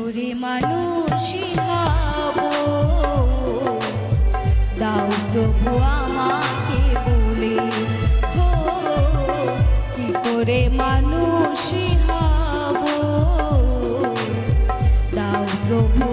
করে মানুষই হব, দাও প্রভু আমাকে বলে, হো কি করে মানুষই হব, দাও প্রভু